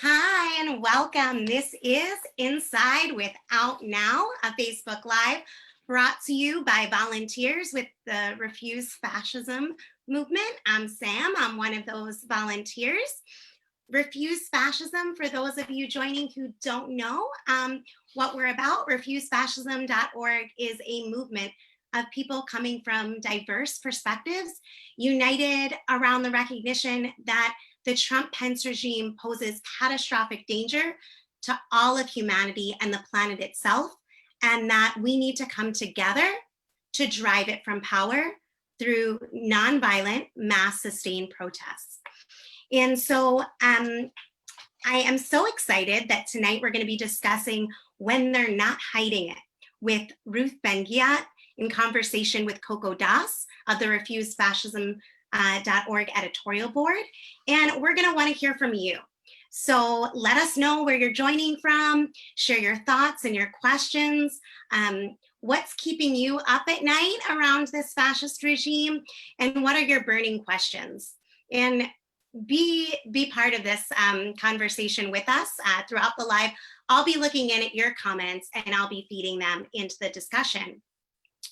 Hi and welcome. This is Inside with Out Now, a Facebook Live brought to you by volunteers with the Refuse Fascism movement. I'm Sam. I'm one of those volunteers. Refuse Fascism, for those of you joining who don't know what we're about, refusefascism.org is a movement of people coming from diverse perspectives, united around the recognition that the Trump-Pence regime poses catastrophic danger to all of humanity and the planet itself, and that we need to come together to drive it from power through nonviolent, mass sustained protests. And so I am so excited that tonight we're going to be discussing When They're Not Hiding It with Ruth Ben-Ghiat in conversation with Coco of the refusefascism.org editorial board. And we're going to want to hear from you. So let us know where you're joining from, share your thoughts and your questions. What's keeping you up at night around this fascist regime? And what are your burning questions? And be part of this conversation with us throughout the live. I'll be looking in at your comments and I'll be feeding them into the discussion.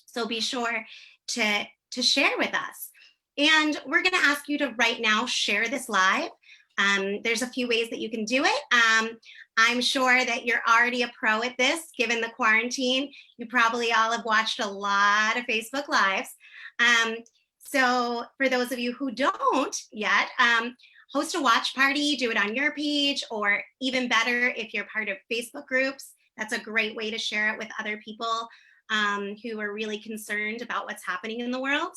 So be sure to share with us. And we're going to ask you to right now share this live. There's a few ways that you can do it. I'm sure that you're already a pro at this, given the quarantine. You probably all have watched a lot of Facebook Lives. So for those of you who don't yet, host a watch party, do it on your page, or even better, if you're part of Facebook groups, that's a great way to share it with other people who are really concerned about what's happening in the world.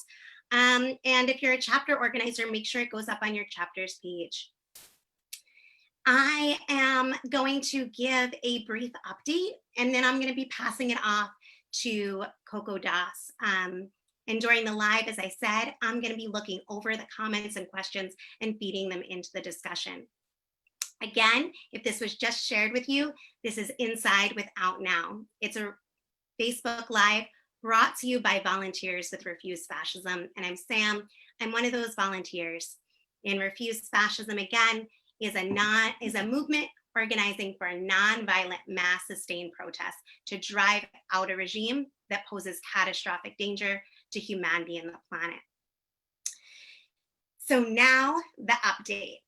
And if you're a chapter organizer, make sure it goes up on your chapter's page. I am going to give a brief update, and then I'm going to be passing it off to Coco Das. And during the live, as I said, I'm going to be looking over the comments and questions and feeding them into the discussion. Again, if this was just shared with you, this is Inside with Out Now. It's a Facebook Live brought to you by volunteers with Refuse Fascism. And I'm Sam. I'm one of those volunteers. And Refuse Fascism, again, is a movement organizing for a nonviolent mass sustained protest to drive out a regime that poses catastrophic danger to humanity and the planet. So now the update.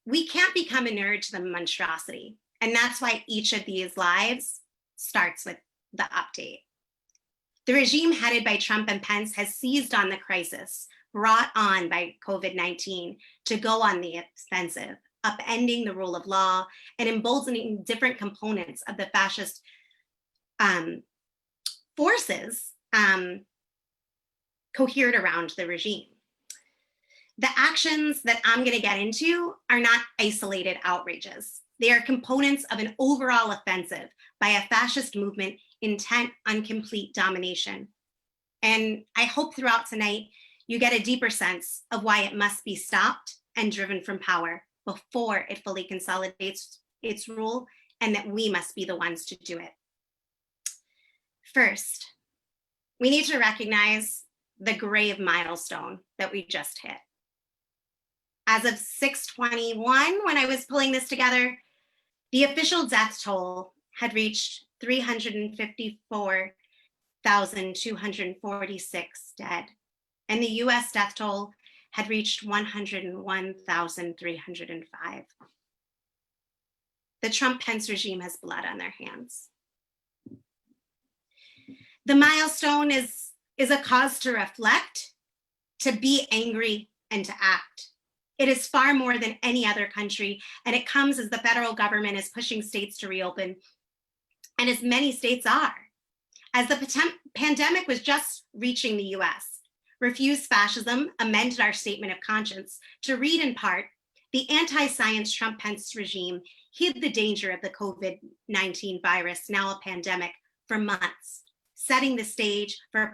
We can't become inured to the monstrosity. And that's why each of these lives starts with the update. The regime headed by Trump and Pence has seized on the crisis brought on by COVID-19 to go on the offensive, upending the rule of law and emboldening different components of the fascist forces cohered around the regime. The actions that I'm going to get into are not isolated outrages. They are components of an overall offensive by a fascist movement intent on complete domination. And I hope throughout tonight, you get a deeper sense of why it must be stopped and driven from power before it fully consolidates its rule, and that we must be the ones to do it. First, we need to recognize the grave milestone that we just hit. As of 6/21, when I was pulling this together, the official death toll had reached 354,246 dead, and the US death toll had reached 101,305. The Trump-Pence regime has blood on their hands. The milestone is a cause to reflect, to be angry, and to act. It is far more than any other country, and it comes as the federal government is pushing states to reopen, and as many states are. As the pandemic was just reaching the US, Refuse Fascism amended our statement of conscience to read in part, the anti-science Trump-Pence regime hid the danger of the COVID-19 virus, now a pandemic, for months, setting the stage for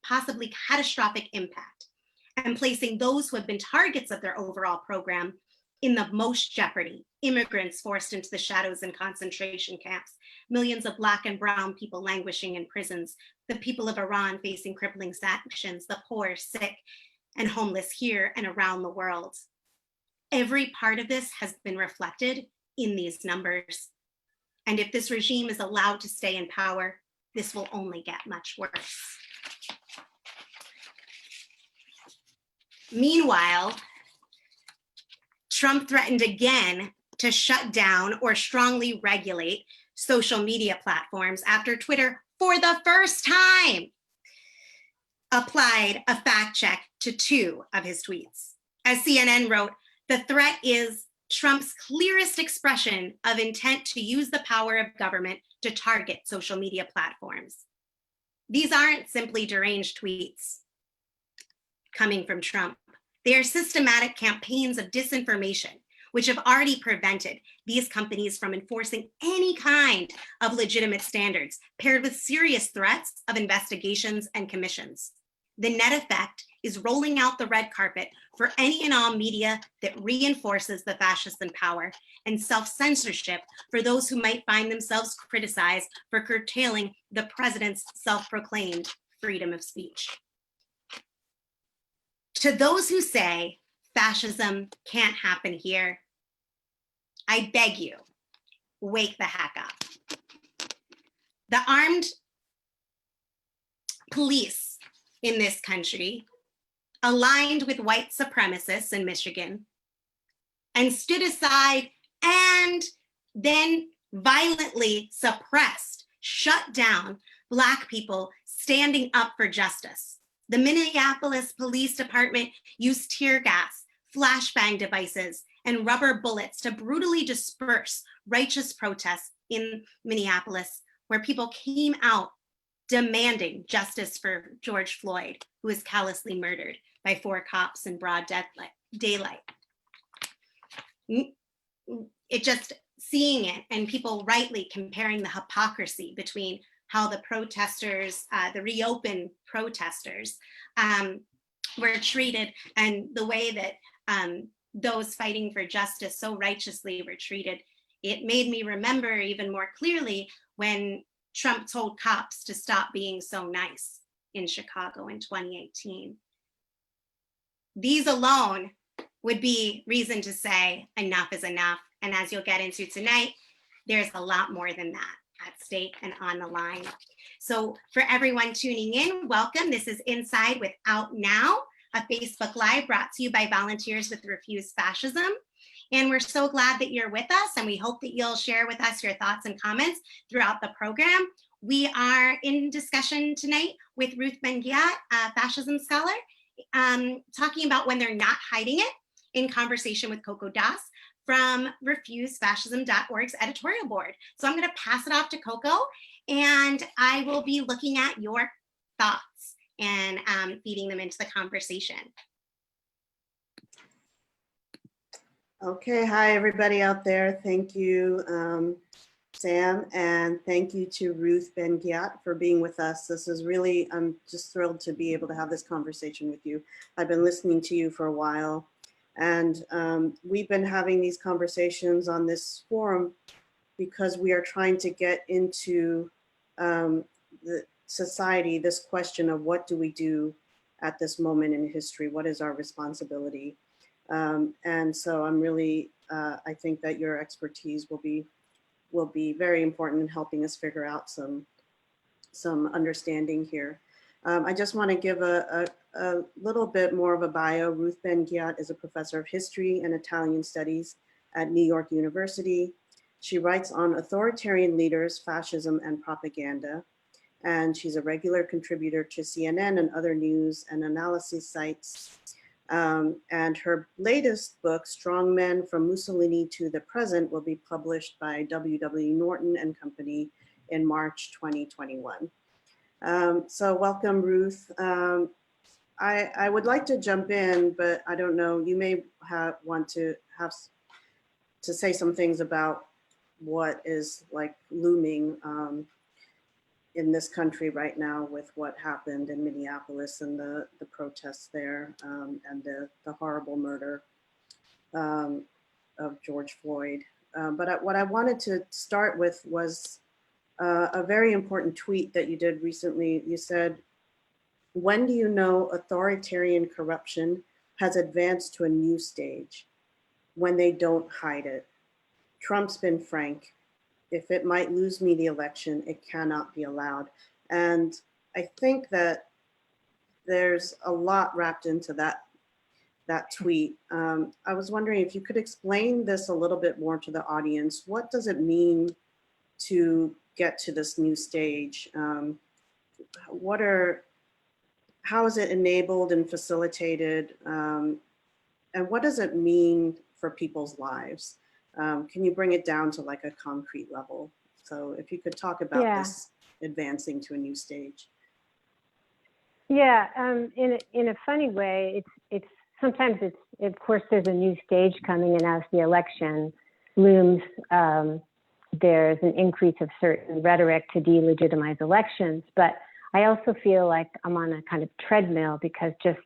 possibly catastrophic impact and placing those who have been targets of their overall program in the most jeopardy. Immigrants forced into the shadows and concentration camps, millions of Black and brown people languishing in prisons, the people of Iran facing crippling sanctions, the poor, sick, and homeless here and around the world. Every part of this has been reflected in these numbers. And if this regime is allowed to stay in power, this will only get much worse. Meanwhile, Trump threatened again to shut down or strongly regulate social media platforms after Twitter, for the first time, applied a fact check to 2 of his tweets. As CNN wrote, the threat is Trump's clearest expression of intent to use the power of government to target social media platforms. These aren't simply deranged tweets coming from Trump. They are systematic campaigns of disinformation, which have already prevented these companies from enforcing any kind of legitimate standards, paired with serious threats of investigations and commissions. The net effect is rolling out the red carpet for any and all media that reinforces the fascists in power, and self-censorship for those who might find themselves criticized for curtailing the president's self-proclaimed freedom of speech. To those who say fascism can't happen here, I beg you, wake the heck up. The armed police in this country aligned with white supremacists in Michigan and stood aside and then violently suppressed, shut down Black people standing up for justice. The Minneapolis Police Department used tear gas, flashbang devices, and rubber bullets to brutally disperse righteous protests in Minneapolis, where people came out demanding justice for George Floyd, who was callously murdered by 4 cops in broad daylight. It just seeing it and people rightly comparing the hypocrisy between how the protesters, the reopened protesters were treated and the way that those fighting for justice so righteously were treated. It made me remember even more clearly when Trump told cops to stop being so nice in Chicago in 2018. These alone would be reason to say enough is enough. And as you'll get into tonight, there's a lot more than that at stake and on the line. So for everyone tuning in, welcome. This is Inside with Out Now, a Facebook Live brought to you by volunteers with Refuse Fascism. And we're so glad that you're with us, and we hope that you'll share with us your thoughts and comments throughout the program. We are in discussion tonight with Ruth Ben-Ghiat, a fascism scholar, talking about when they're not hiding it, in conversation with Coco from refusefascism.org's editorial board. So I'm going to pass it off to Coco, and I will be looking at your thoughts and feeding them into the conversation. Okay, hi everybody out there. Thank you, Sam, and thank you to Ruth Ben-Ghiat for being with us. This is really, I'm just thrilled to be able to have this conversation with you. I've been listening to you for a while, and we've been having these conversations on this forum because we are trying to get into the society, this question of what do we do at this moment in history? What is our responsibility? And so I'm really, I think that your expertise will be very important in helping us figure out some understanding here. I just want to give a little bit more of a bio. Ruth Ben-Ghiat is a professor of history and Italian studies at New York University. She writes on authoritarian leaders, fascism, and propaganda. And she's a regular contributor to CNN and other news and analysis sites. And her latest book, Strong Men from Mussolini to the Present, will be published by W.W. Norton and Company in March 2021. So welcome, Ruth. I would like to jump in, but I don't know, you may want to say some things about what is like looming in this country right now with what happened in Minneapolis and the protests there and the horrible murder of George Floyd. But what I wanted to start with was a very important tweet that you did recently. You said, "When do you know authoritarian corruption has advanced to a new stage? when they don't hide it. Trump's been frank. If it might lose me the election, it cannot be allowed. And I think that there's a lot wrapped into that tweet. I was wondering if you could explain this a little bit more to the audience. What does it mean to get to this new stage? How is it enabled and facilitated? And what does it mean for people's lives? Can you bring it down to like a concrete level? So if you could talk about this advancing to a new stage. Yeah, in a funny way, it's sometimes of course there's a new stage coming, and as the election looms, there's an increase of certain rhetoric to delegitimize elections. But I also feel like I'm on a kind of treadmill, because just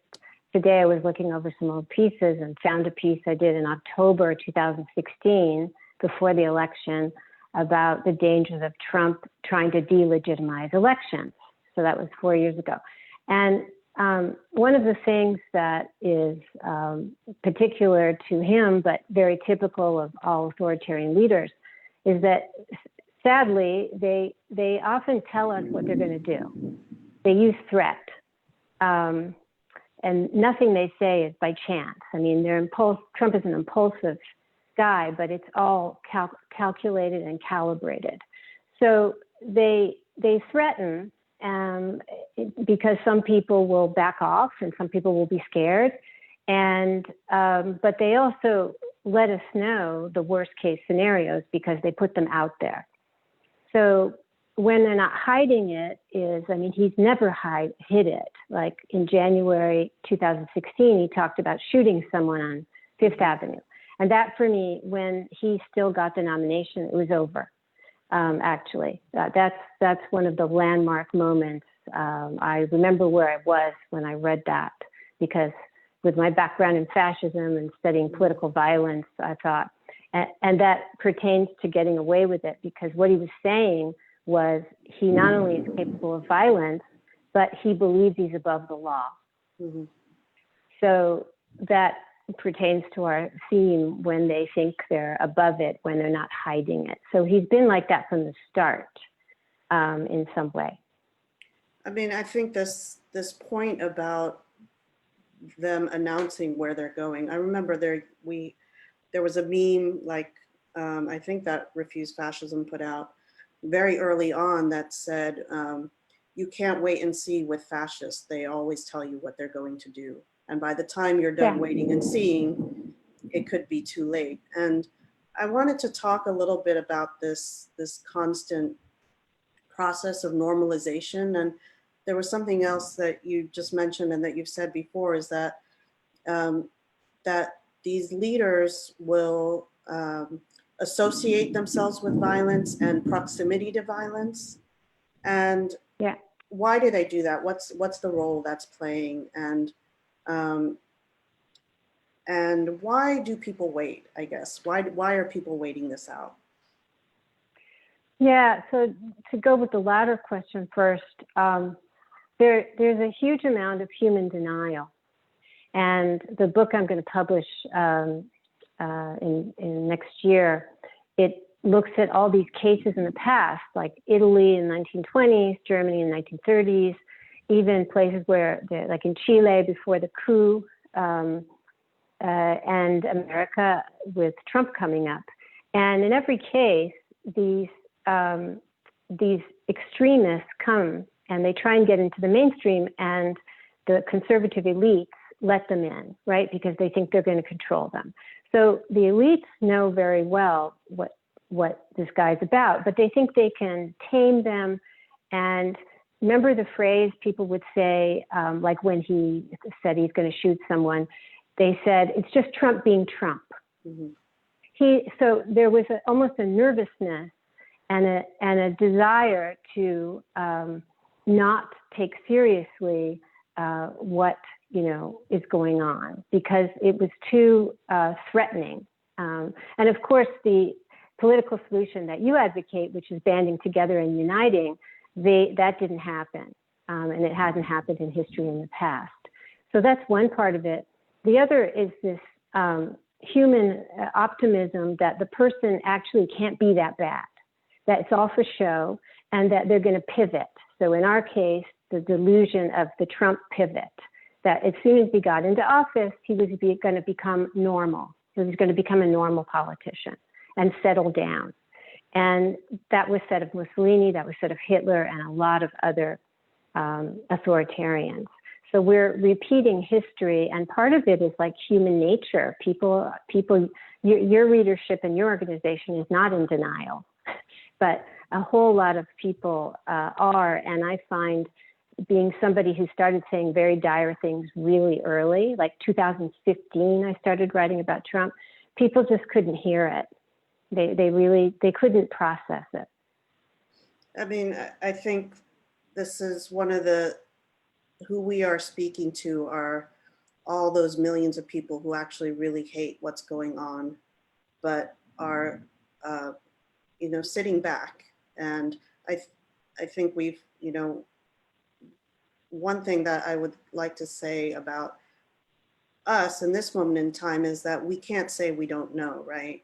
today I was looking over some old pieces and found a piece I did in October 2016 before the election about the dangers of Trump trying to delegitimize elections. So that was 4 years ago. And one of the things that is particular to him, but very typical of all authoritarian leaders, is that sadly, they often tell us what they're going to do. They use threat. And nothing they say is by chance. I mean, Trump is an impulsive guy, but it's all calculated and calibrated. So they threaten because some people will back off and some people will be scared. But they also let us know the worst case scenarios because they put them out there. So when they're not hiding it he's never hid it. Like in January 2016, he talked about shooting someone on Fifth Avenue. And that for me, when he still got the nomination, it was over. Actually, that's one of the landmark moments. I remember where I was when I read that, because with my background in fascism and studying political violence, I thought, and that pertains to getting away with it, because what he was saying was he not only is capable of violence, but he believes he's above the law. Mm-hmm. So that pertains to our theme when they think they're above it, when they're not hiding it. So he's been like that from the start, in some way. I mean, I think this point about them announcing where they're going. I remember there was a meme, like I think that Refuse Fascism put out very early on that said, you can't wait and see with fascists. They always tell you what they're going to do. And by the time you're done waiting and seeing, it could be too late. And I wanted to talk a little bit about this constant process of normalization. And there was something else that you just mentioned and that you've said before, is that that these leaders will associate themselves with violence and proximity to violence. And why do they do that? What's the role that's playing? And why do people wait, I guess? Why are people waiting this out? Yeah, so to go with the latter question first, there's a huge amount of human denial. And the book I'm going to publish in next year, it looks at all these cases in the past, like Italy in the 1920s, Germany in the 1930s, even places where, like in Chile before the coup, and America with Trump coming up. And in every case, these extremists come and they try and get into the mainstream, and the conservative elites let them in, right? Because they think they're going to control them. So the elites know very well what this guy's about, but they think they can tame them. And remember the phrase people would say, like when he said he's going to shoot someone, they said, it's just Trump being Trump. Mm-hmm. So there was almost a nervousness and a desire to not take seriously what is going on, because it was too threatening. And of course, the political solution that you advocate, which is banding together and uniting, that didn't happen, and it hasn't happened in history in the past. So that's one part of it. The other is this human optimism that the person actually can't be that bad, that it's all for show, and that they're going to pivot. So in our case, the delusion of the Trump pivot, that as soon as he got into office, he was going to become normal. He was going to become a normal politician and settle down. And that was said of Mussolini, that was said of Hitler, and a lot of other authoritarians. So we're repeating history, and part of it is like human nature. People, your readership and your organization is not in denial, but a whole lot of people are. And I find, being somebody who started saying very dire things really early, like 2015, I started writing about Trump, people just couldn't hear it. They couldn't process it. I mean, I think this is one of who we are speaking to are all those millions of people who actually really hate what's going on, but are, sitting back. And I think we've, one thing that I would like to say about us in this moment in time is that we can't say we don't know, right?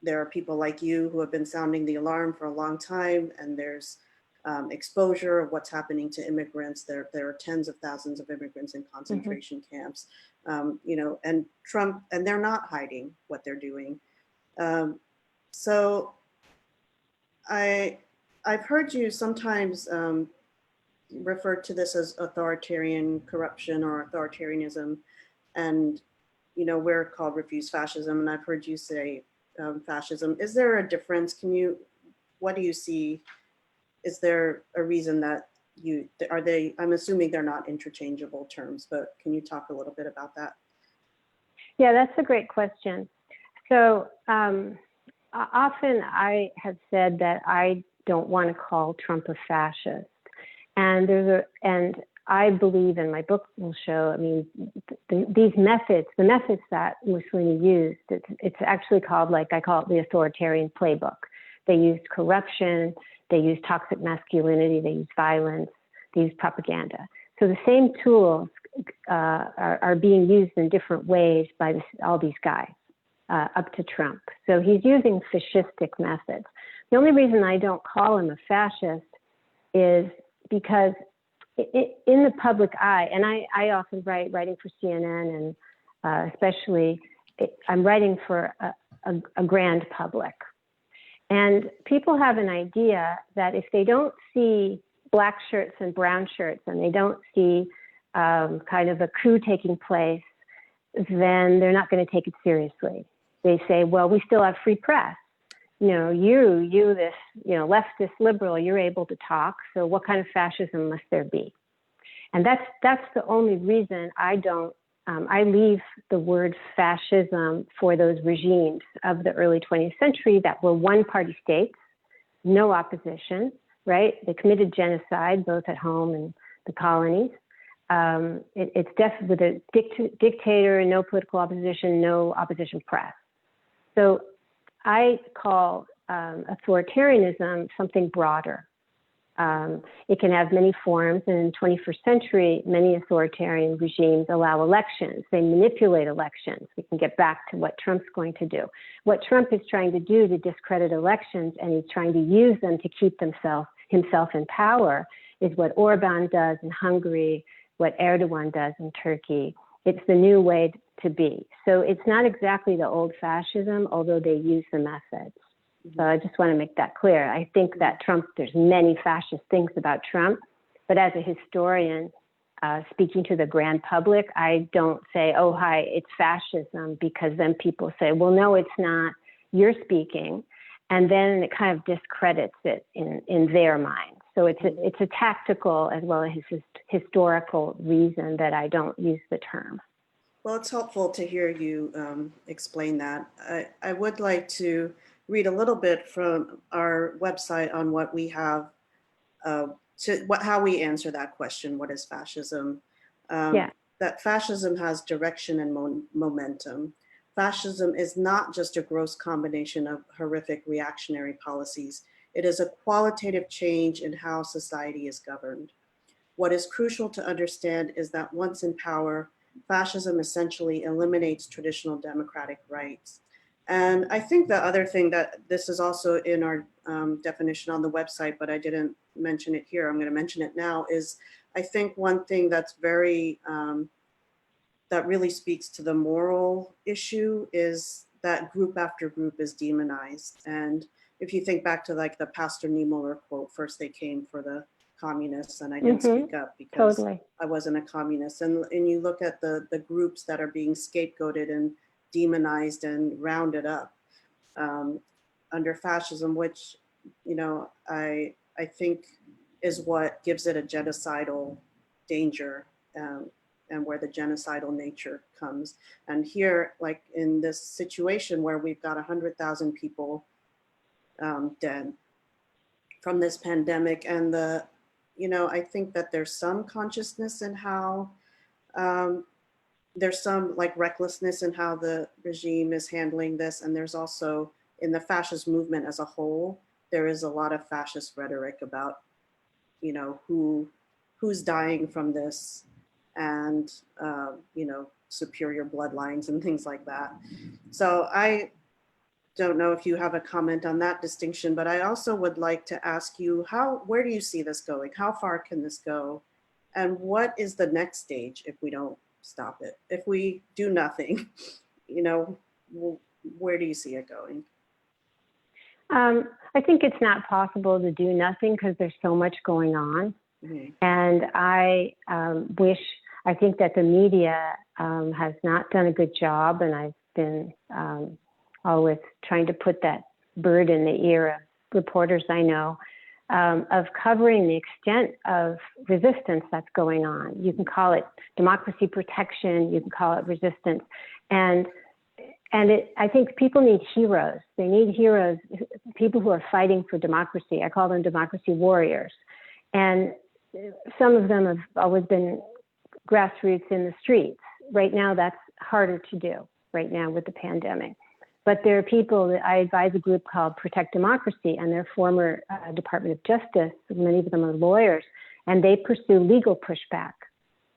There are people like you who have been sounding the alarm for a long time, and there's exposure of what's happening to immigrants. There are tens of thousands of immigrants in concentration camps, and Trump, and they're not hiding what they're doing. So I've heard you sometimes refer to this as authoritarian corruption or authoritarianism, and we're called Refuse Fascism, and I've heard you say fascism. Is there a difference? What do you see? Is there a reason that I'm assuming they're not interchangeable terms, but can you talk a little bit about that? Yeah, that's a great question. So often I have said that I don't want to call Trump a fascist. And I believe, and my book will show, I mean, these methods, the methods that Mussolini used, it's actually called, like I call it, the authoritarian playbook. They used corruption, they used toxic masculinity, they used violence, they used propaganda. So the same tools are being used in different ways by all these guys up to Trump. So he's using fascistic methods. The only reason I don't call him a fascist is because in the public eye, and I often writing for CNN, and especially I'm writing for a grand public. And people have an idea that if they don't see black shirts and brown shirts, and they don't see kind of a coup taking place, then they're not going to take it seriously. They say, well, we still have free press. You this, leftist liberal, you're able to talk. So what kind of fascism must there be? And that's the only reason I don't, I leave the word fascism for those regimes of the early 20th century that were one-party states, no opposition, right? They committed genocide, both at home and the colonies. It's definitely with a dictator, no political opposition, no opposition press. So I call authoritarianism something broader. It can have many forms, and in the 21st century, many authoritarian regimes allow elections. They manipulate elections. We can get back to what Trump's going to do. What Trump is trying to do to discredit elections, and he's trying to use them to keep himself in power, is what Orban does in Hungary, what Erdogan does in Turkey. It's the new way to be. So it's not exactly the old fascism, although they use the methods. So I just want to make that clear. I think that Trump, there's many fascist things about Trump, but as a historian, speaking to the grand public, I don't say, oh, hi, it's fascism, because then people say, well, no, it's not, you're speaking. And then it kind of discredits it in their mind. So it's a tactical as well as historical reason that I don't use the term. Well, it's helpful to hear you explain that. I would like to read a little bit from our website on what we have, how we answer that question, what is fascism? That fascism has direction and momentum. Fascism is not just a gross combination of horrific reactionary policies. It is a qualitative change in how society is governed. What is crucial to understand is that once in power, fascism essentially eliminates traditional democratic rights. And I think the other thing that this is also in our definition on the website, but I didn't mention it here, I'm going to mention it now, is I think one thing that's very, that really speaks to the moral issue is that group after group is demonized. And if you think back to like the Pastor Niemöller quote, first they came for the communists and I didn't speak up because Totally. I wasn't a communist. And you look at the groups that are being scapegoated and demonized and rounded up under fascism, which, you know, I think is what gives it a genocidal danger and where the genocidal nature comes. And here, like in this situation where we've got 100,000 people dead from this pandemic, and you know, I think that there's some consciousness in how there's some like recklessness in how the regime is handling this. And there's also in the fascist movement as a whole, there is a lot of fascist rhetoric about, you know, who's dying from this and, you know, superior bloodlines and things like that. So I don't know if you have a comment on that distinction, but I also would like to ask you, where do you see this going? How far can this go? And what is the next stage if we don't stop it? If we do nothing, you know, where do you see it going? I think it's not possible to do nothing because there's so much going on. Mm-hmm. And I think that the media has not done a good job, and I've been always trying to put that bird in the ear of reporters I know, of covering the extent of resistance that's going on. You can call it democracy protection, you can call it resistance. And I think people need heroes. They need heroes, people who are fighting for democracy. I call them democracy warriors. And some of them have always been grassroots in the streets. Right now, that's harder to do right now with the pandemic. But there are people that I advise a group called Protect Democracy, and they're former Department of Justice. Many of them are lawyers, and they pursue legal pushback.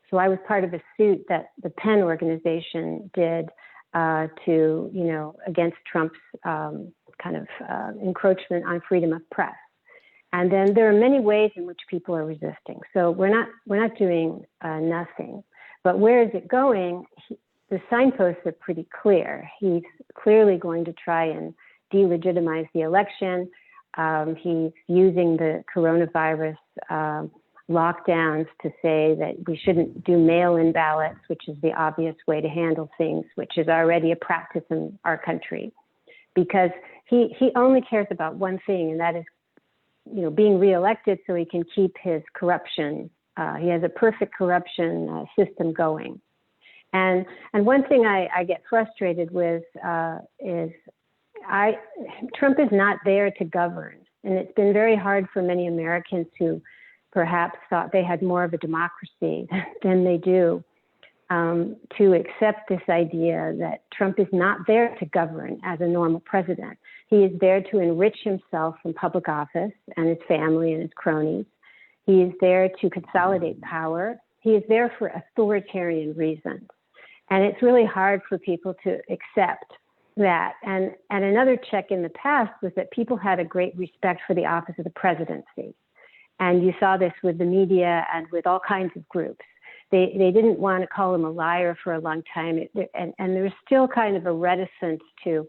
So I was part of a suit that the Penn organization did to, you know, against Trump's encroachment on freedom of press. And then there are many ways in which people are resisting. So we're not doing nothing. But where is it going? The signposts are pretty clear. He's clearly going to try and delegitimize the election. He's using the coronavirus lockdowns to say that we shouldn't do mail-in ballots, which is the obvious way to handle things, which is already a practice in our country. Because he only cares about one thing, and that is, you know, being reelected so he can keep his corruption. He has a perfect corruption system going. And one thing I get frustrated with is Trump is not there to govern. And it's been very hard for many Americans who perhaps thought they had more of a democracy than they do to accept this idea that Trump is not there to govern as a normal president. He is there to enrich himself from public office and his family and his cronies. He is there to consolidate power. He is there for authoritarian reasons. And it's really hard for people to accept that. And another check in the past was that people had a great respect for the office of the presidency. And you saw this with the media and with all kinds of groups. They didn't want to call him a liar for a long time. And there's still kind of a reticence to,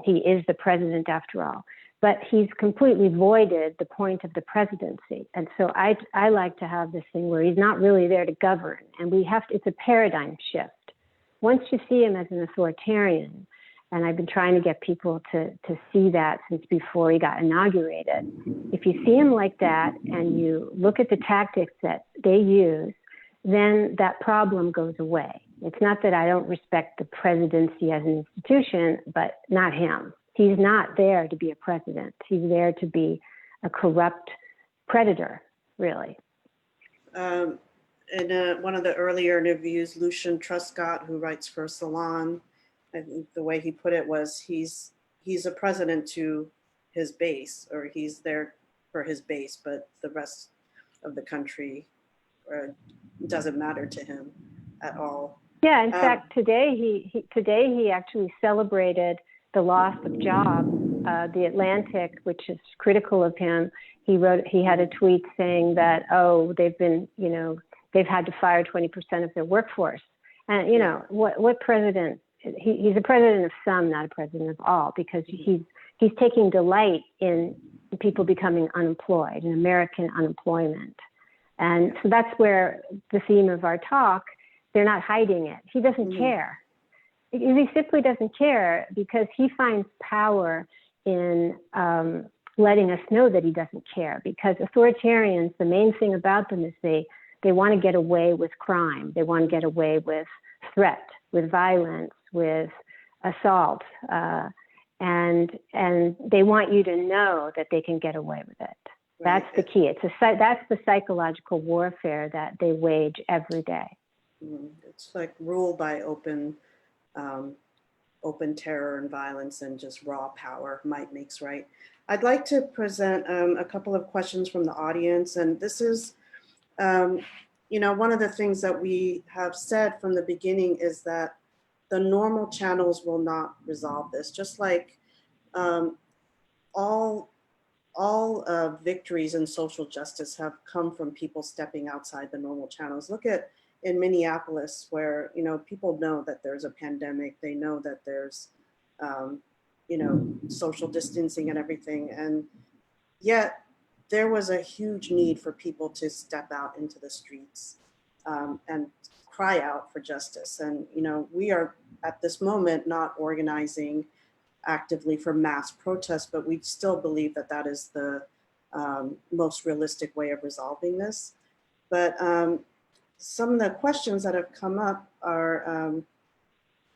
he is the president after all. But he's completely voided the point of the presidency. And so I like to have this thing where he's not really there to govern. And it's a paradigm shift. Once you see him as an authoritarian, and I've been trying to get people to see that since before he got inaugurated. If you see him like that and you look at the tactics that they use, then that problem goes away. It's not that I don't respect the presidency as an institution, but not him. He's not there to be a president. He's there to be a corrupt predator, really. In one of the earlier interviews, Lucian Truscott, who writes for Salon, I think the way he put it was he's a president to his base, or he's there for his base, but the rest of the country doesn't matter to him. at all. Yeah, in fact, today he actually celebrated the loss of jobs. The Atlantic, which is critical of him, he had a tweet saying that, oh, they've had to fire 20% of their workforce. And what president? He's a president of some, not a president of all, because he's taking delight in people becoming unemployed, in American unemployment. And so that's where the theme of our talk, they're not hiding it. He doesn't care. He simply doesn't care because he finds power in letting us know that he doesn't care. Because authoritarians, the main thing about them is they want to get away with crime. They want to get away with threat, with violence, with assault. And they want you to know that they can get away with it. That's the key. That's the psychological warfare that they wage every day. It's like rule by open terror and violence and just raw power. Might makes right. I'd like to present a couple of questions from the audience, and this is, one of the things that we have said from the beginning is that the normal channels will not resolve this. Just like all victories in social justice have come from people stepping outside the normal channels. Look at in Minneapolis, where people know that there's a pandemic, they know that there's social distancing and everything, and yet there was a huge need for people to step out into the streets and cry out for justice. And we are at this moment not organizing actively for mass protests, but we still believe that that is the most realistic way of resolving this. But some of the questions that have come up are,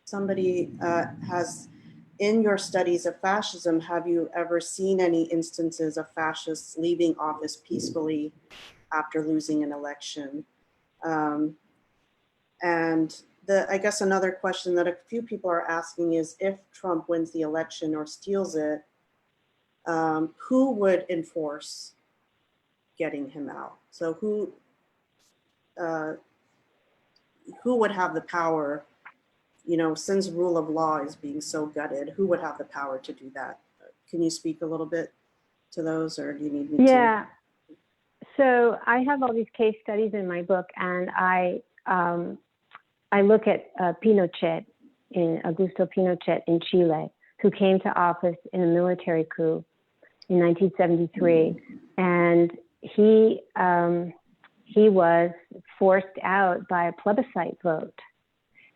somebody has, in your studies of fascism, have you ever seen any instances of fascists leaving office peacefully after losing an election? And I guess another question that a few people are asking is, if Trump wins the election or steals it, who would enforce getting him out? So who would have the power, since rule of law is being so gutted, who would have the power to do that? Can you speak a little bit to those, or do you need me to? Yeah. So I have all these case studies in my book, and I look at Augusto Pinochet in Chile, who came to office in a military coup in 1973, and he was forced out by a plebiscite vote,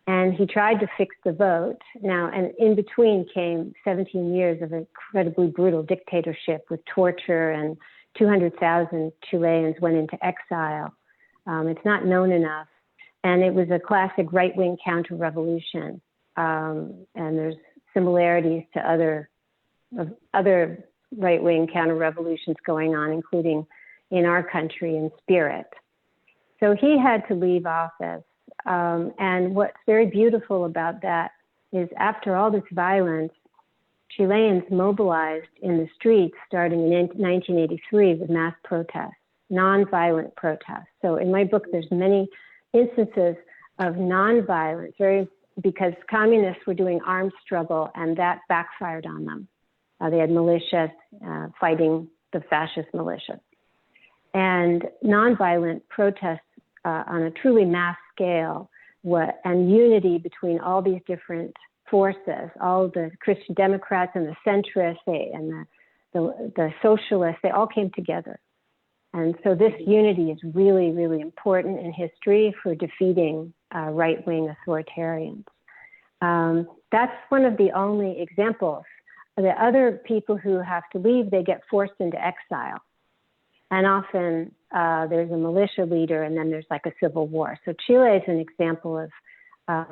and he tried to fix the vote. Now, and in between came 17 years of incredibly brutal dictatorship with torture, and 200,000 Chileans went into exile. It's not known enough. And it was a classic right-wing counter-revolution. And there's similarities to other right-wing counter-revolutions going on, including in our country in spirit. So he had to leave office. And what's very beautiful about that is, after all this violence, Chileans mobilized in the streets starting in 1983 with mass protests, nonviolent protests. So in my book, there's many instances of nonviolence, because communists were doing armed struggle, and that backfired on them. They had militias fighting the fascist militias. And nonviolent protests on a truly mass scale, and unity between all these different forces, all the Christian Democrats and the centrists and the socialists, they all came together. And so this unity is really, really important in history for defeating right-wing authoritarians. That's one of the only examples. The other people who have to leave, they get forced into exile. And often there's a militia leader, and then there's like a civil war. So Chile is an example of,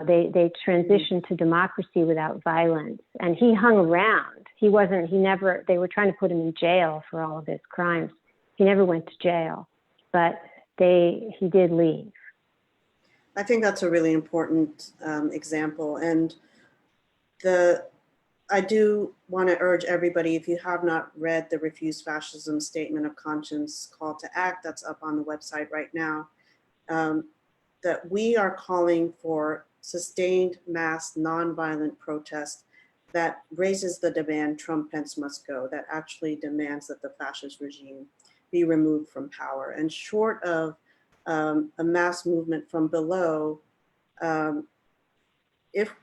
they transitioned to democracy without violence. And he hung around. They were trying to put him in jail for all of his crimes. He never went to jail, but he did leave. I think that's a really important example. And I do want to urge everybody, if you have not read the Refuse Fascism Statement of Conscience Call to Act, that's up on the website right now. that we are calling for sustained mass nonviolent protest that raises the demand Trump Pence must go, that actually demands that the fascist regime be removed from power. And short of a mass movement from below, if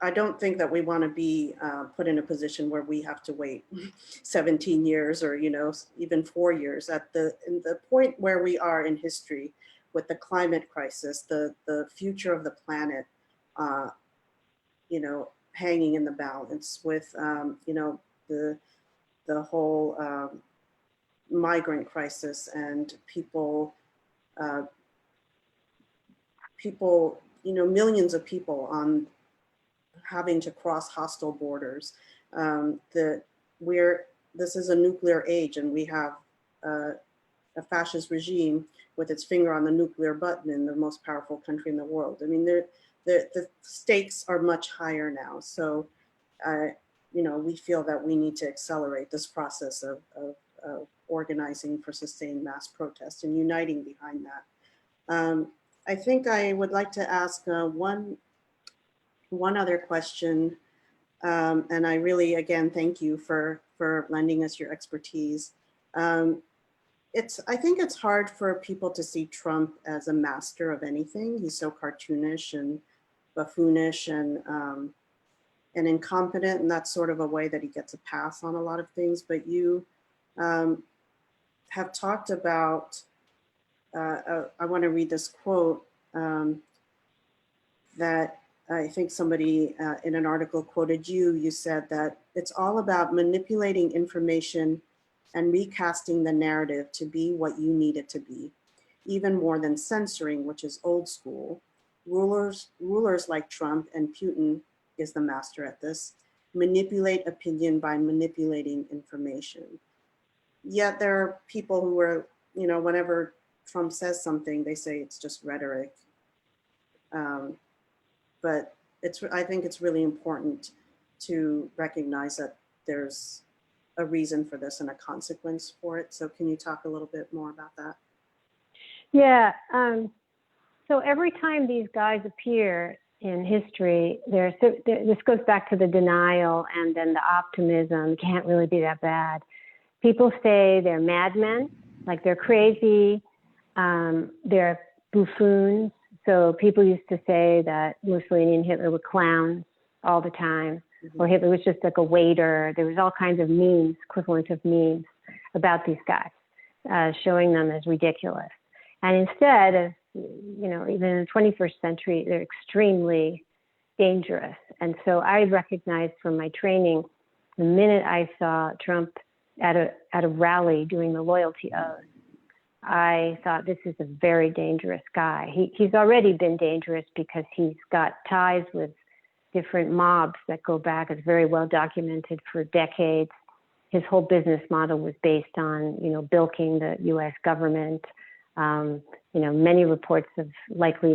I don't think that we want to be put in a position where we have to wait 17 years or, you know, even 4 years at in the point where we are in history with the climate crisis, the future of the planet, you know, hanging in the balance with, you know, the whole migrant crisis and people, you know, millions of people on having to cross hostile borders. This is a nuclear age, and we have a fascist regime with its finger on the nuclear button in the most powerful country in the world. I mean, the stakes are much higher now. So, you know, we feel that we need to accelerate this process of organizing for sustained mass protest and uniting behind that. I think I would like to ask one other question, and I really, again, thank you for lending us your expertise. I think it's hard for people to see Trump as a master of anything. He's so cartoonish and buffoonish and incompetent, and that's sort of a way that he gets a pass on a lot of things. But you have talked about, I want to read this quote that I think somebody in an article quoted you. You said that it's all about manipulating information and recasting the narrative to be what you need it to be, even more than censoring, which is old school. Rulers like Trump and Putin is the master at this, manipulate opinion by manipulating information. Yet there are people who are, you know, whenever Trump says something, they say it's just rhetoric. But I think it's really important to recognize that there's a reason for this and a consequence for it. So can you talk a little bit more about that? Yeah. So every time these guys appear in history, this goes back to the denial and then the optimism. Can't really be that bad. People say they're madmen, like they're crazy, they're buffoons. So people used to say that Mussolini and Hitler were clowns all the time, or Hitler was just like a waiter. There was all kinds of memes, equivalent of memes about these guys, showing them as ridiculous. And instead of, you know, even in the 21st century, they're extremely dangerous. And so I recognized from my training, the minute I saw Trump at a rally doing the loyalty oath, I thought this is a very dangerous guy. He's already been dangerous because he's got ties with different mobs that go back. It's very well documented for decades. His whole business model was based on, you know, bilking the U.S. government. You know, many reports of likely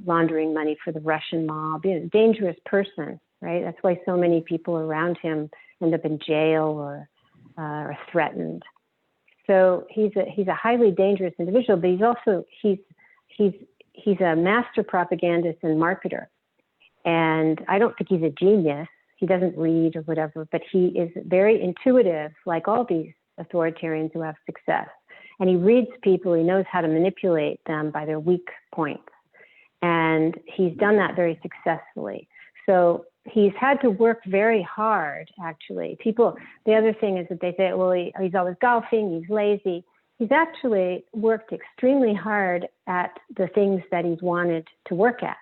laundering money for the Russian mob. You know, dangerous person, right? That's why so many people around him end up in jail or threatened. So he's a highly dangerous individual, but he's a master propagandist and marketer. And I don't think he's a genius. He doesn't read or whatever, but he is very intuitive, like all these authoritarians who have success. And he reads people, he knows how to manipulate them by their weak points. And he's done that very successfully. So he's had to work very hard, actually. The other thing is that they say, well, he's always golfing, he's lazy. He's actually worked extremely hard at the things that he's wanted to work at.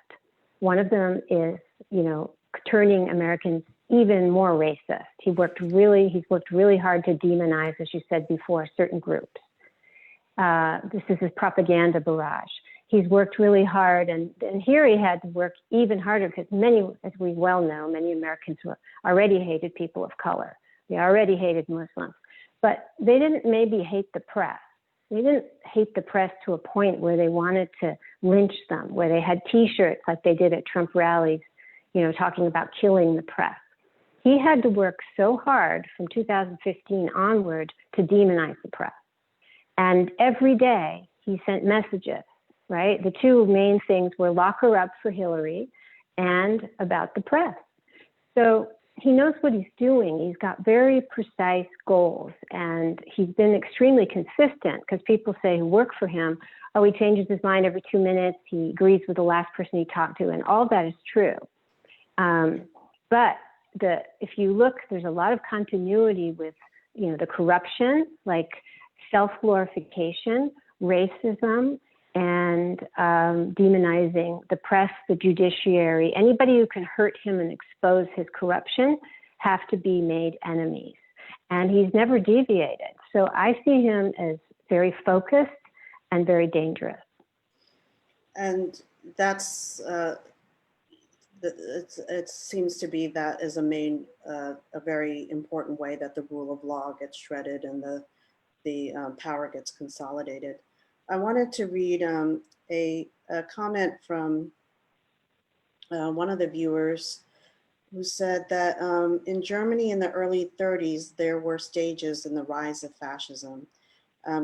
One of them is, you know, turning Americans even more racist. He's worked really hard to demonize, as you said before, certain groups. This is his propaganda barrage. He's worked really hard, and here he had to work even harder because as we well know, many Americans already hated people of color. They already hated Muslims, but they didn't maybe hate the press. They didn't hate the press to a point where they wanted to lynch them, where they had T-shirts like they did at Trump rallies, you know, talking about killing the press. He had to work so hard from 2015 onward to demonize the press. And every day he sent messages right? The two main things were lock her up for Hillary and about the press. So he knows what he's doing. He's got very precise goals, and he's been extremely consistent, because people say who work for him, oh, he changes his mind every 2 minutes. He agrees with the last person he talked to, and all that is true. But if you look, there's a lot of continuity with, the corruption, like self-glorification, racism, and demonizing the press, the judiciary. Anybody who can hurt him and expose his corruption have to be made enemies. And he's never deviated. So I see him as very focused and very dangerous. And that's, it seems to be that is a very important way that the rule of law gets shredded and the power gets consolidated. I wanted to read a comment from one of the viewers who said that in Germany in the early 30s, there were stages in the rise of fascism.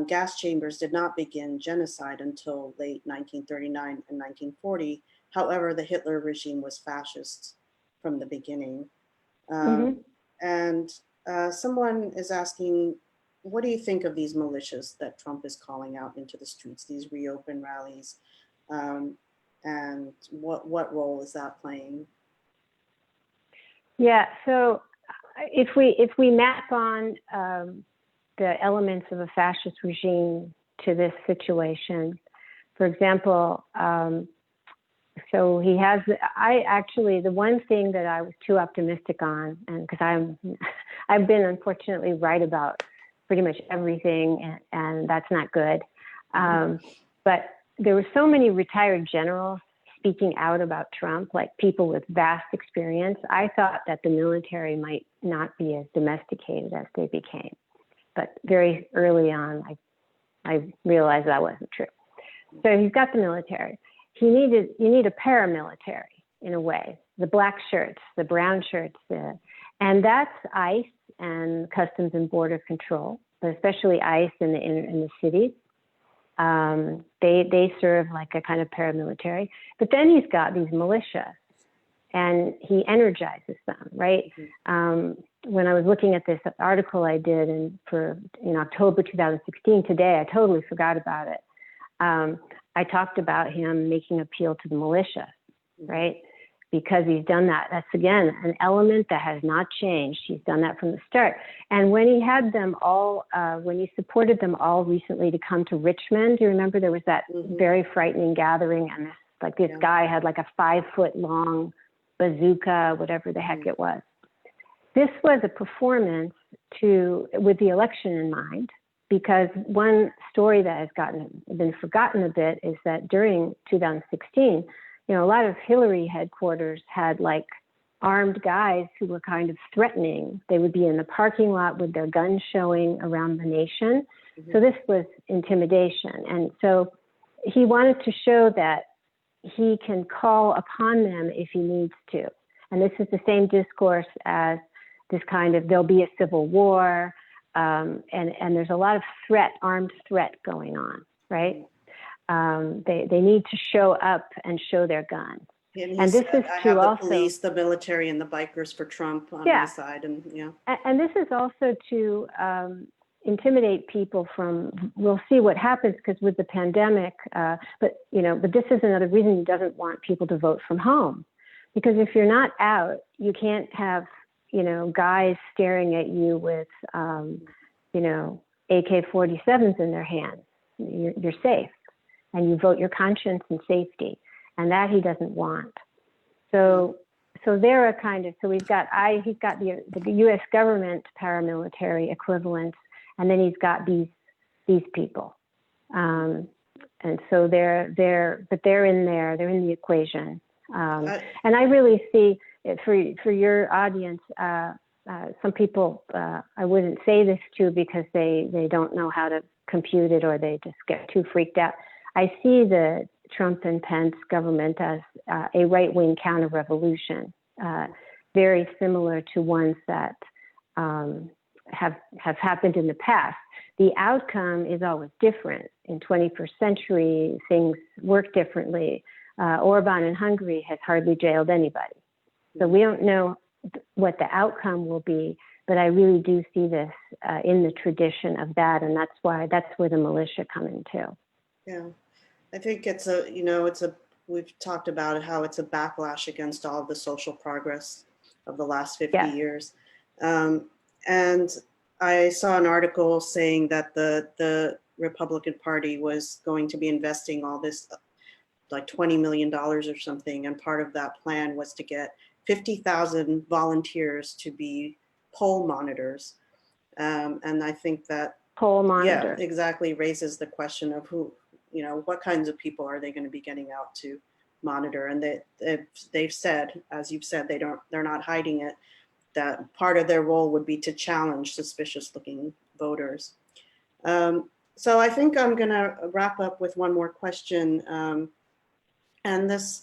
Gas chambers did not begin genocide until late 1939 and 1940. However, the Hitler regime was fascist from the beginning. And someone is asking, what do you think of these militias that Trump is calling out into the streets, these reopen rallies? And what role is that playing? Yeah, so if we map on the elements of a fascist regime to this situation, for example, so he has, the one thing that I was too optimistic on, and because I've been unfortunately right about pretty much everything, and that's not good. But there were so many retired generals speaking out about Trump, like people with vast experience. I thought that the military might not be as domesticated as they became. But very early on, I realized that wasn't true. So he's got the military. You need a paramilitary in a way, the black shirts, the brown shirts, and that's ICE and Customs and Border Control, but especially ICE in the cities. They serve like a kind of paramilitary. But then he's got these militia, and he energizes them, right? When I was looking at this article I did in October 2016, today, I totally forgot about it. I talked about him making appeal to the militia, right? Because he's done that. That's, again, an element that has not changed. He's done that from the start. And when he had them all, when he supported them all recently to come to Richmond, do you remember there was that very frightening gathering, and this guy had like a 5-foot-long bazooka, whatever the heck it was. This was a performance with the election in mind, because one story that has been forgotten a bit is that during 2016, a lot of Hillary headquarters had like armed guys who were kind of threatening. They would be in the parking lot with their guns showing around the nation. So this was intimidation. And so he wanted to show that he can call upon them if he needs to. And this is the same discourse as this kind of, there'll be a civil war, and there's a lot of armed threat going on, right? They need to show up and show their guns. And this is to also the police, the military, and the bikers for Trump on my side, and And this is also to intimidate people from. We'll see what happens, because with the pandemic, but this is another reason he doesn't want people to vote from home, because if you're not out, you can't have guys staring at you with AK-47s in their hands. You're safe. And you vote your conscience and safety, and that he doesn't want. So they're a kind of, so he's got the U.S. government paramilitary equivalent, and then he's got these people, and so they're in there, they're in the equation, and I really see it for your audience. Some people I wouldn't say this to, because they don't know how to compute it, or they just get too freaked out. I see the Trump and Pence government as a right-wing counter-revolution, very similar to ones that have happened in the past. The outcome is always different. In 21st century, things work differently. Orban in Hungary has hardly jailed anybody. So we don't know what the outcome will be, but I really do see this in the tradition of that, and that's where the militia come in too. Yeah, I think we've talked about how it's a backlash against all of the social progress of the last 50 years. And I saw an article saying that the Republican Party was going to be investing all this, like $20 million or something. And part of that plan was to get 50,000 volunteers to be poll monitors. And I think that poll monitor, exactly, raises the question of who, what kinds of people are they going to be getting out to monitor? And they've said, as you've said, they're not hiding it, that part of their role would be to challenge suspicious looking voters. So I think I'm going to wrap up with one more question. And this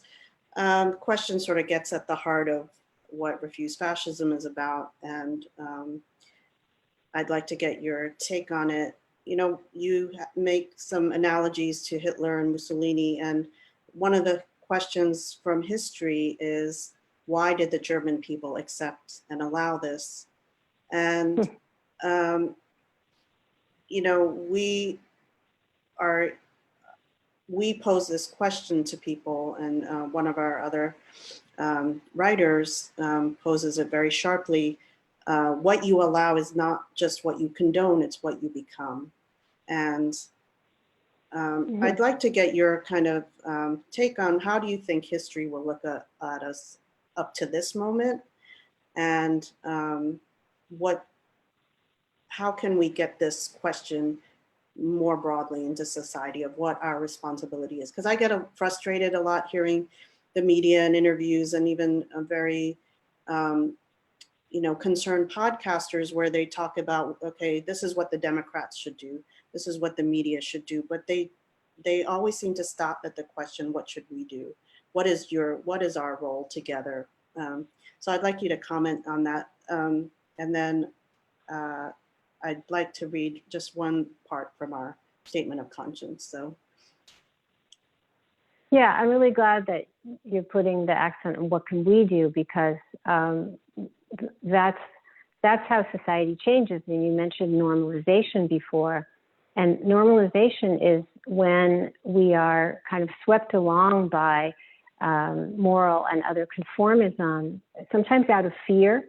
question sort of gets at the heart of what Refuse Fascism is about. And I'd like to get your take on it. You make some analogies to Hitler and Mussolini. And one of the questions from history is, why did the German people accept and allow this? And, we pose this question to people, and one of our other writers poses it very sharply. What you allow is not just what you condone, it's what you become. And I'd like to get your kind of take on, how do you think history will look at us up to this moment? And how can we get this question more broadly into society of what our responsibility is? Because I get frustrated a lot hearing the media and interviews, and even a very concerned podcasters where they talk about, okay, this is what the Democrats should do, this is what the media should do, but they always seem to stop at the question, what should we do? What is our role together? So I'd like you to comment on that, and then I'd like to read just one part from our statement of conscience. So. Yeah, I'm really glad that you're putting the accent on what can we do, because that's how society changes. And you mentioned normalization before, and normalization is when we are kind of swept along by moral and other conformism, sometimes out of fear,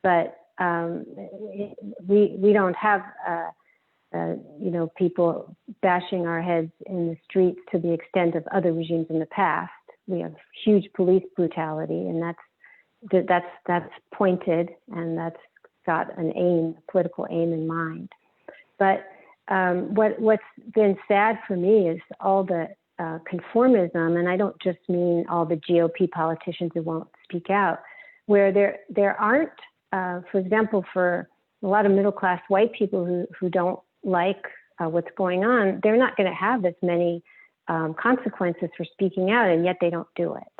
but we don't have people bashing our heads in the streets to the extent of other regimes in the past. We have huge police brutality, and that's pointed, and that's got an aim, a political aim in mind. But what's been sad for me is all the conformism, and I don't just mean all the GOP politicians who won't speak out, where there aren't, for example, for a lot of middle-class white people who don't like what's going on, they're not going to have as many consequences for speaking out, and yet they don't do it.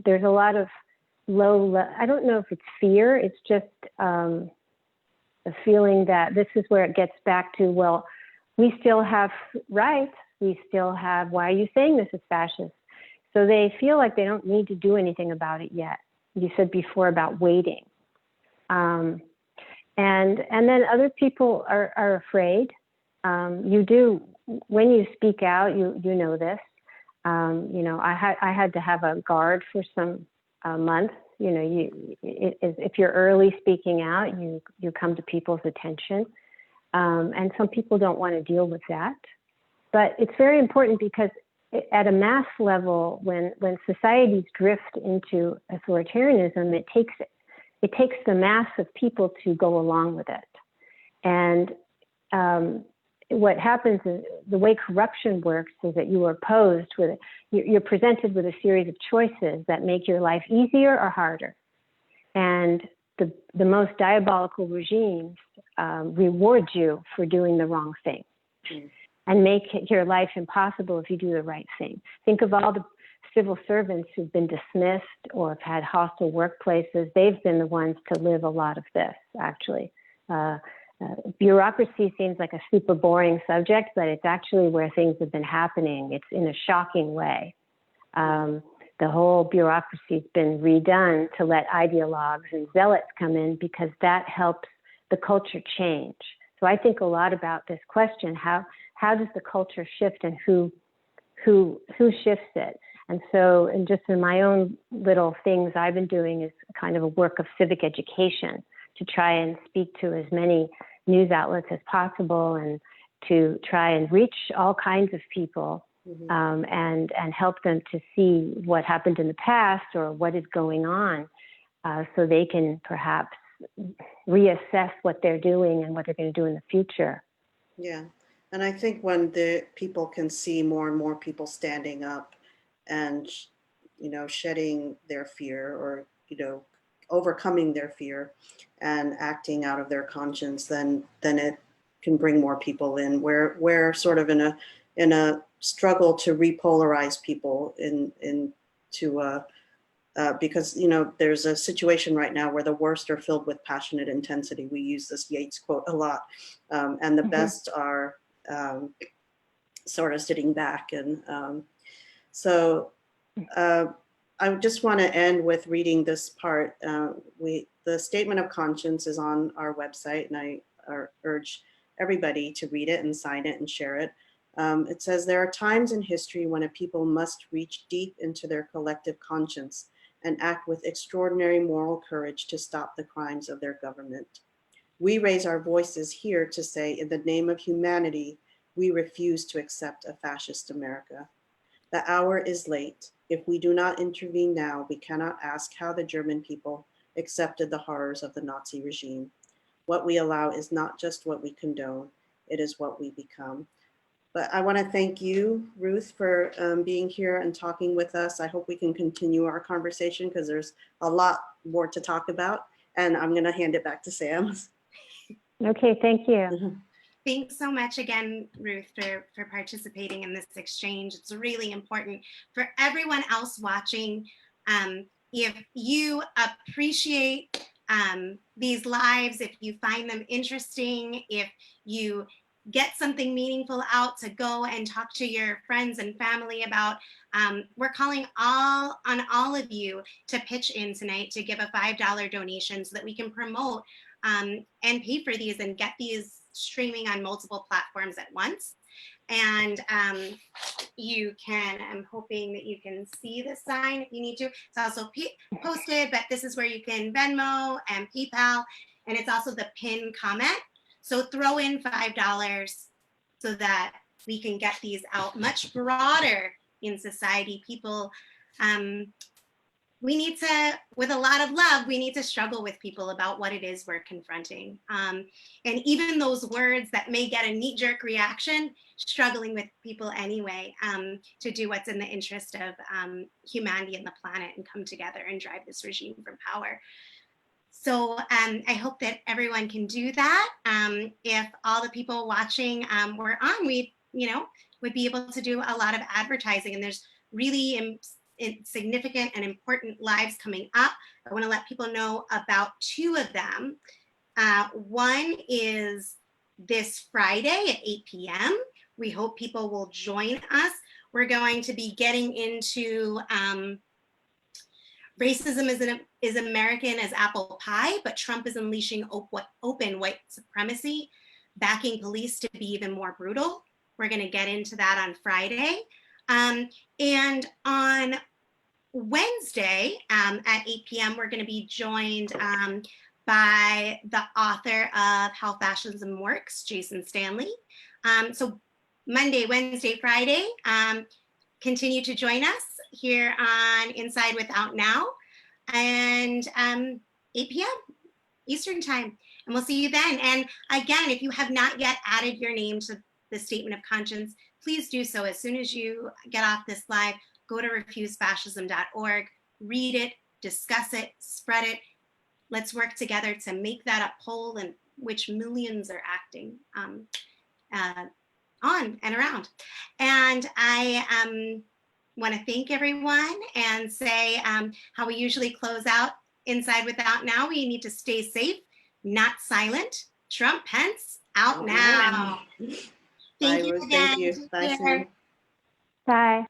There's a lot of I don't know if it's fear, it's just a feeling that this is where it gets back to, well, we still have rights, we still have, why are you saying this is fascist? So they feel like they don't need to do anything about it yet. You said before about waiting. And then other people are afraid. You do, when you speak out, you know this. I had to have a guard for some months. If you're early speaking out, you come to people's attention. And some people don't want to deal with that. But it's very important, because at a mass level, when societies drift into authoritarianism, it takes the mass of people to go along with it. And what happens is, the way corruption works is that you are you're presented with a series of choices that make your life easier or harder. And the most diabolical regimes reward you for doing the wrong thing and make your life impossible if you do the right thing. Think of all the civil servants who've been dismissed or have had hostile workplaces, they've been the ones to live a lot of this, actually. Bureaucracy seems like a super boring subject, but it's actually where things have been happening. It's in a shocking way. The whole bureaucracy's been redone to let ideologues and zealots come in because that helps the culture change. So I think a lot about this question: how does the culture shift, and who shifts it? And so, and just in my own little things I've been doing is kind of a work of civic education to try and speak to as many news outlets as possible, and to try and reach all kinds of people, and help them to see what happened in the past or what is going on, so they can perhaps reassess what they're doing and what they're going to do in the future. Yeah. And I think when the people can see more and more people standing up and, shedding their fear, or, overcoming their fear and acting out of their conscience, then it can bring more people in. We're sort of in a struggle to repolarize people because, there's a situation right now where the worst are filled with passionate intensity. We use this Yeats quote a lot, and the best are sort of sitting back. And so I just want to end with reading this part. The statement of conscience is on our website, and I urge everybody to read it and sign it and share it. It says, there are times in history when a people must reach deep into their collective conscience and act with extraordinary moral courage to stop the crimes of their government. We raise our voices here to say, in the name of humanity, we refuse to accept a fascist America. The hour is late. If we do not intervene now, we cannot ask how the German people accepted the horrors of the Nazi regime. What we allow is not just what we condone, it is what we become. But I want to thank you, Ruth, for being here and talking with us. I hope we can continue our conversation because there's a lot more to talk about. And I'm going to hand it back to Sam. Okay, thank you. Thanks so much again, Ruth, for participating in this exchange. It's really important for everyone else watching. If you appreciate these lives, if you find them interesting, if you get something meaningful out to go and talk to your friends and family about, we're calling on all of you to pitch in tonight to give a $5 donation so that we can promote and pay for these and get these streaming on multiple platforms at once. And you can, I'm hoping that you can see the sign if you need to. It's also posted, but this is where you can Venmo and PayPal, and it's also the pinned comment. So throw in $5 so that we can get these out much broader in society. People, we need to, with a lot of love, we need to struggle with people about what it is we're confronting. And even those words that may get a knee-jerk reaction, struggling with people anyway, to do what's in the interest of humanity and the planet and come together and drive this regime from power. So I hope that everyone can do that. If all the people watching were on, we, would be able to do a lot of advertising, and there's really significant and important lives coming up. I want to let people know about two of them. One is this Friday at 8 p.m. We hope people will join us. We're going to be getting into racism is American as apple pie, but Trump is unleashing open white supremacy, backing police to be even more brutal. We're going to get into that on Friday. And on Wednesday at 8 p.m., we're going to be joined by the author of How Fascism Works, Jason Stanley. So Monday, Wednesday, Friday, continue to join us here on Inside Without Now, and 8 p.m. Eastern time. And we'll see you then. And again, if you have not yet added your name to the Statement of Conscience, please do so as soon as you get off this live. Go to refusefascism.org, read it, discuss it, spread it. Let's work together to make that a poll in which millions are acting on and around. And I want to thank everyone and say how we usually close out Inside Without Now. We need to stay safe, not silent. Trump, Pence, out now. Bye, Thank you Ruth. again. Thank you. Take Bye, care. Sam. Bye.